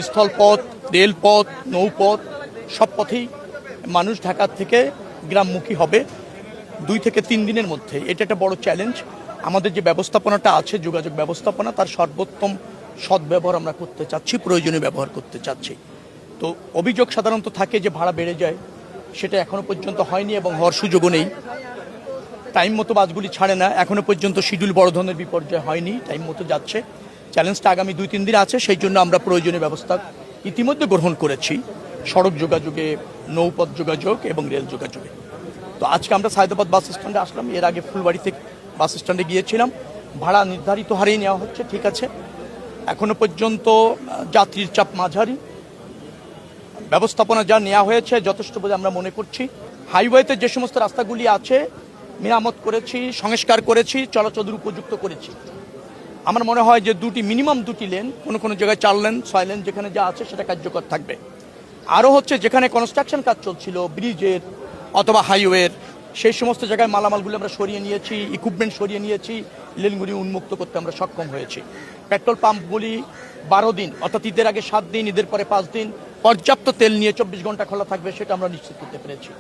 স্থলপথ, রেলপথ, নৌপথ সব পথেই মানুষ ঢাকা থেকে গ্রামমুখী হবে 2 থেকে 3 দিনের মধ্যে। এটা একটা বড় চ্যালেঞ্জ। আমাদের যে ব্যবস্থাপনাটা আছে, যোগাযোগ ব্যবস্থাপনা, তার সর্বোত্তম সদ্ব্যবহার আমরা করতে চাচ্ছি, প্রয়োজনীয় ব্যবহার করতে চাচ্ছি। তো অভিযোগ সাধারণত থাকে যে ভাড়া বেড়ে যায়, সেটা এখনো পর্যন্ত হয়নি এবং হওয়ার সুযোগও নেই। টাইম মতো বাসগুলি ছাড়ে না, এখনো পর্যন্ত শিডিউল বড় ধরনের বিপর্যয় হয়নি, টাইম মতো যাচ্ছে। চ্যালেঞ্জটা আগামী 2-3 দিন আছে, সেই জন্য আমরা প্রয়োজনীয় ব্যবস্থা ইতিমধ্যে গ্রহণ করেছি সড়ক যোগাযোগে, নৌপথ যোগাযোগ এবং রেল যোগাযোগে। তো আজকে আমরা সায়দাবাদ বাস স্ট্যান্ডে আসলাম, এর আগে ফুলবাড়ি থেকে বাস স্ট্যান্ডে গিয়েছিলাম। ভাড়া নির্ধারিত হারেই নেওয়া হচ্ছে, ঠিক আছে। এখনো পর্যন্ত যাত্রীর চাপ মাঝারি, ব্যবস্থাপনা যা নেওয়া হয়েছে যথেষ্ট বলে আমরা মনে করছি। হাইওয়েতে যে সমস্ত রাস্তাগুলি আছে মেরামত করেছি, সংস্কার করেছি, চলাচলের উপযুক্ত করেছি। আমার মনে হয় যে মিনিমাম দুটি লেন, কোনো জায়গায় 4 লেন 6 লেন যেখানে যা আছে সেটা কার্যকর থাকবে। আরও হচ্ছে যেখানে কনস্ট্রাকশন কাজ চলছিল ব্রিজের অথবা হাইওয়ের, সেই সমস্ত জায়গায় মালামালগুলো আমরা সরিয়ে নিয়েছি, ইকুইপমেন্ট সরিয়ে নিয়েছি, লেনগুলি উন্মুক্ত করতে আমরা সক্ষম হয়েছি। পেট্রোল পাম্পগুলি 12 দিন, অর্থাৎ ঈদের আগে 7 দিন, ঈদের পরে 5 দিন পর্যাপ্ত তেল নিয়ে 24 ঘন্টা খোলা থাকবে, সেটা আমরা নিশ্চিত করতে পেরেছি।